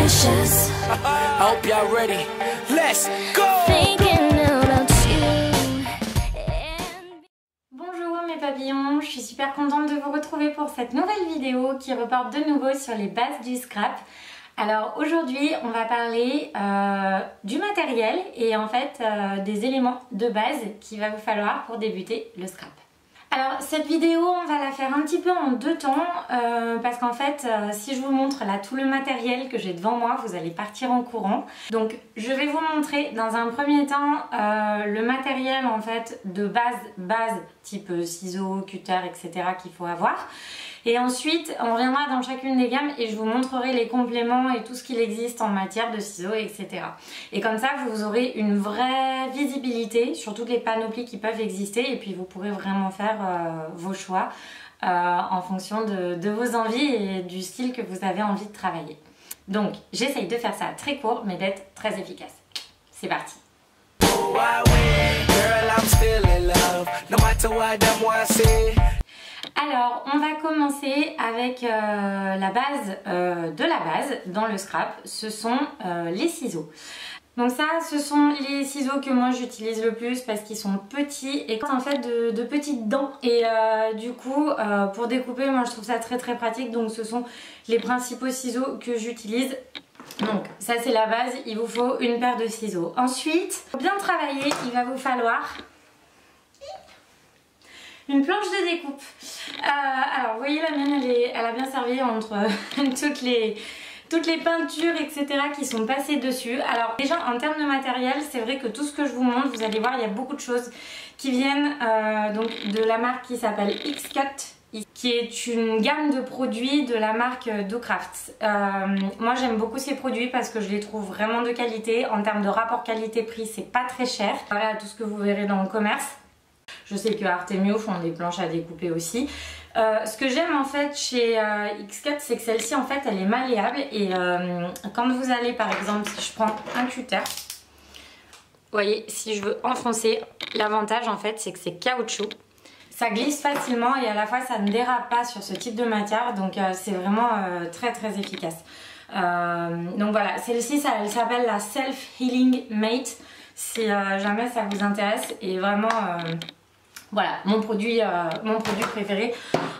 precious. I hope y'all ready. Let's go! Thinking about you. Bonjour mes papillons, je suis super contente de vous retrouver pour cette nouvelle vidéo qui reporte de nouveau sur les bases du scrap. Alors aujourd'hui on va parler du matériel et en fait des éléments de base qu'il va vous falloir pour débuter le scrap. Alors cette vidéo on va la faire un petit peu en deux temps parce qu'en fait si je vous montre là tout le matériel que j'ai devant moi vous allez partir en courant. Donc je vais vous montrer dans un premier temps le matériel en fait de base type ciseaux, cutter, etc. qu'il faut avoir. Et ensuite on reviendra dans chacune des gammes et je vous montrerai les compléments et tout ce qu'il existe en matière de ciseaux, etc. Et comme ça vous aurez une vraie visibilité sur toutes les panoplies qui peuvent exister et puis vous pourrez vraiment faire vos choix en fonction de vos envies et du style que vous avez envie de travailler. Donc j'essaye de faire ça très court mais d'être très efficace. C'est parti. Alors, on va commencer avec la base de la base dans le scrap, ce sont les ciseaux. Donc ça, ce sont les ciseaux que moi j'utilise le plus parce qu'ils sont petits et en fait de petites dents. Et du coup, pour découper, moi je trouve ça très pratique. Donc ce sont les principaux ciseaux que j'utilise. Donc ça c'est la base, il vous faut une paire de ciseaux. Ensuite, pour bien travailler, il va vous falloir une planche de découpe. Alors vous voyez la mienne elle a bien servi entre toutes les peintures etc qui sont passées dessus. Alors déjà en termes de matériel c'est vrai que tout ce que je vous montre vous allez voir il y a beaucoup de choses qui viennent donc de la marque qui s'appelle X-Cut, qui est une gamme de produits de la marque DoCraft. Moi j'aime beaucoup ces produits parce que je les trouve vraiment de qualité. En termes de rapport qualité-prix c'est pas très cher comparé à tout ce que vous verrez dans le commerce. Je sais que Artemio font des planches à découper aussi. Ce que j'aime en fait chez X-Cut c'est que celle-ci en fait elle est malléable et quand vous allez par exemple si je prends un cutter, vous voyez si je veux enfoncer, l'avantage en fait c'est que c'est caoutchouc. Ça glisse facilement et à la fois ça ne dérape pas sur ce type de matière donc c'est vraiment très efficace. Donc voilà, celle-ci elle s'appelle la Self Healing Mate si jamais ça vous intéresse et vraiment voilà mon produit préféré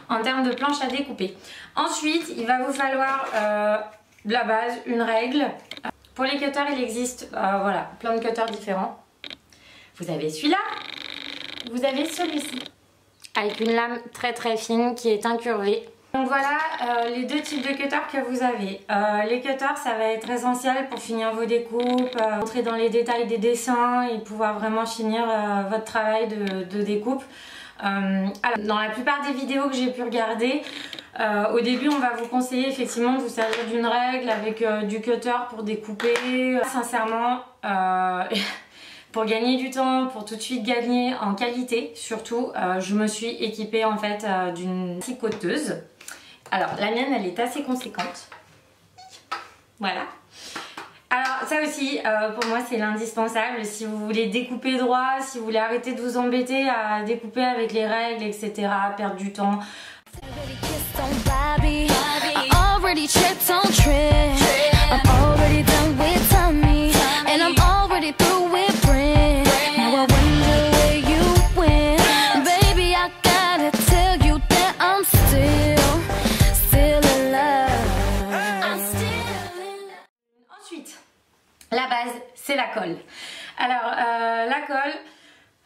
en termes de planche à découper. Ensuite il va vous falloir de la base, une règle. Pour les cutters il existe voilà, plein de cutters différents. Vous avez celui-là, vous avez celui-ci avec une lame très fine qui est incurvée. Donc voilà les deux types de cutters que vous avez. Les cutters ça va être essentiel pour finir vos découpes, entrer dans les détails des dessins et pouvoir vraiment finir votre travail de découpe. Alors, dans la plupart des vidéos que j'ai pu regarder, au début on va vous conseiller effectivement de vous servir d'une règle avec du cutter pour découper. Sincèrement pour gagner du temps, pour tout de suite gagner en qualité surtout, je me suis équipée en fait d'une tricoteuse. Alors la mienne elle est assez conséquente. Voilà. Alors ça aussi pour moi c'est l'indispensable si vous voulez découper droit, si vous voulez arrêter de vous embêter à découper avec les règles etc, perdre du temps. La base, c'est la colle. Alors, la colle,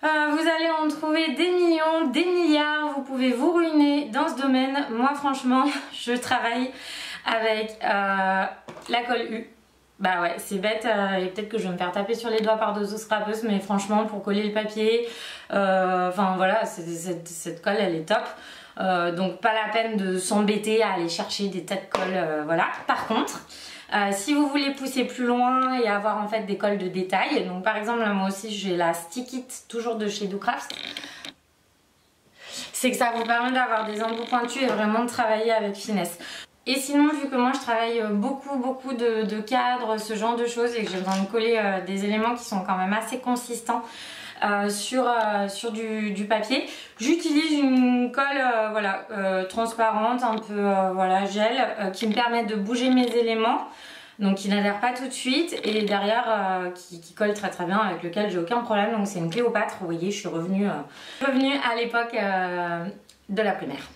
vous allez en trouver des millions, des milliards. Vous pouvez vous ruiner dans ce domaine. Moi, franchement, je travaille avec la colle U. Bah ouais, c'est bête et peut-être que je vais me faire taper sur les doigts par deux autres scrapeuses, mais franchement, pour coller le papier, enfin voilà, cette colle, elle est top. Donc, pas la peine de s'embêter à aller chercher des tas de colle, voilà. Par contre, si vous voulez pousser plus loin et avoir en fait des colles de détail, donc par exemple moi aussi j'ai la Stick It toujours de chez DoCraft, c'est que ça vous permet d'avoir des embouts pointus et vraiment de travailler avec finesse. Et sinon vu que moi je travaille beaucoup de cadres, ce genre de choses et que j'ai besoin de coller des éléments qui sont quand même assez consistants sur du papier, j'utilise une colle voilà, transparente, un peu voilà, gel, qui me permet de bouger mes éléments donc qui n'adhère pas tout de suite et derrière qui colle très très bien, avec lequel j'ai aucun problème. Donc c'est une Cléopâtre, vous voyez, je suis revenue à l'époque de la primaire.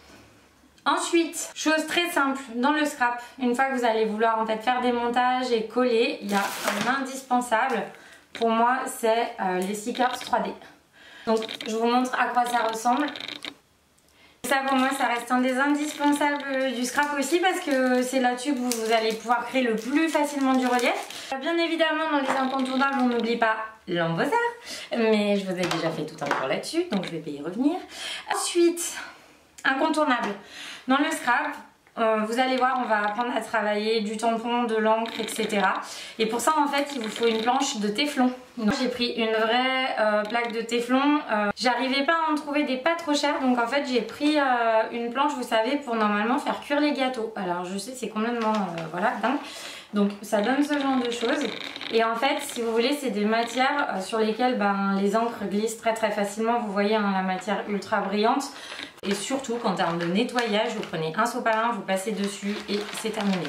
Ensuite, chose très simple, dans le scrap, une fois que vous allez vouloir en fait faire des montages et coller, il y a un indispensable pour moi, c'est les stickers 3D. Donc je vous montre à quoi ça ressemble. Ça pour moi ça reste un des indispensables du scrap aussi, parce que c'est là-dessus que vous allez pouvoir créer le plus facilement du relief. Bien évidemment dans les incontournables on n'oublie pas l'embosseur, mais je vous ai déjà fait tout un cours là-dessus donc je vais pas y revenir. Ensuite, incontournable, dans le scrap, vous allez voir, on va apprendre à travailler du tampon, de l'encre, etc. Et pour ça, en fait, il vous faut une planche de téflon. J'ai pris une vraie plaque de téflon. J'arrivais pas à en trouver des pas trop chères, donc en fait, j'ai pris une planche, vous savez, pour normalement faire cuire les gâteaux. Alors, je sais, c'est complètement, voilà, dingue. Donc ça donne ce genre de choses. Et en fait, si vous voulez, c'est des matières sur lesquelles les encres glissent très très facilement. Vous voyez, hein, la matière ultra brillante. Et surtout qu'en termes de nettoyage, vous prenez un sopalin, vous passez dessus et c'est terminé.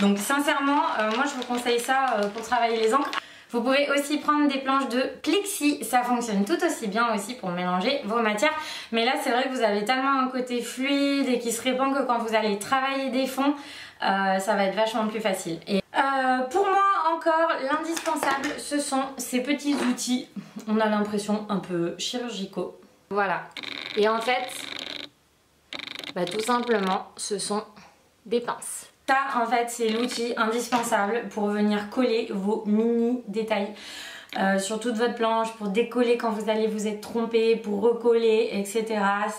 Donc sincèrement, moi je vous conseille ça pour travailler les encres. Vous pouvez aussi prendre des planches de Plixi, ça fonctionne tout aussi bien aussi pour mélanger vos matières. Mais là c'est vrai que vous avez tellement un côté fluide et qui se répand que quand vous allez travailler des fonds, ça va être vachement plus facile. Et pour moi encore, l'indispensable, ce sont ces petits outils. On a l'impression un peu chirurgicaux. Voilà. Et en fait, tout simplement, ce sont des pinces. Ça, en fait, c'est l'outil indispensable pour venir coller vos mini détails sur toute votre planche, pour décoller quand vous allez vous être trompé, pour recoller, etc.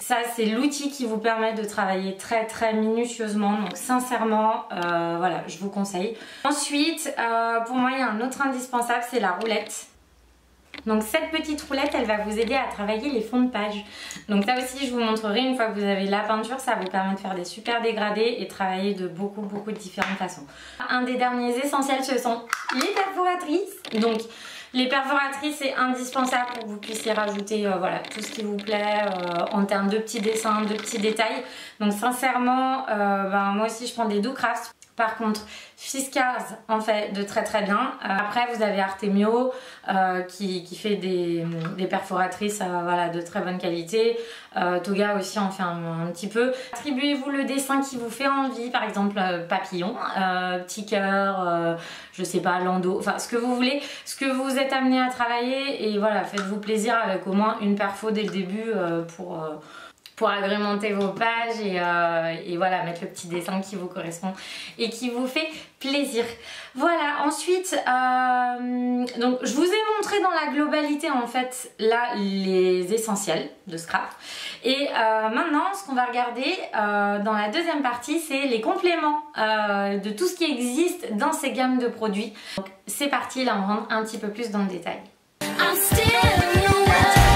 Ça, c'est l'outil qui vous permet de travailler très très minutieusement. Donc sincèrement, voilà, je vous conseille. Ensuite, pour moi, il y a un autre indispensable, c'est la roulette. Donc cette petite roulette, elle va vous aider à travailler les fonds de page. Donc ça aussi je vous montrerai une fois que vous avez la peinture, ça vous permet de faire des super dégradés et travailler de beaucoup de différentes façons. Un des derniers essentiels, ce sont les perforatrices. Donc les perforatrices, c'est indispensable pour que vous puissiez rajouter voilà, tout ce qui vous plaît en termes de petits dessins, de petits détails. Donc sincèrement, moi aussi je prends des Docraft. Par contre, Fiskars en fait de très très bien. Après vous avez Artemio qui fait des perforatrices voilà, de très bonne qualité. Toga aussi en fait un petit peu. Attribuez-vous le dessin qui vous fait envie, par exemple papillon, petit cœur, je sais pas, landau, enfin ce que vous voulez, ce que vous êtes amené à travailler, et voilà, faites-vous plaisir avec au moins une perfo dès le début pour agrémenter vos pages et voilà, mettre le petit dessin qui vous correspond et qui vous fait plaisir. Voilà, ensuite, donc je vous ai montré dans la globalité en fait là les essentiels de scrap. Et maintenant, ce qu'on va regarder dans la deuxième partie, c'est les compléments de tout ce qui existe dans ces gammes de produits. Donc c'est parti, là on rentre un petit peu plus dans le détail. I'm still in your world.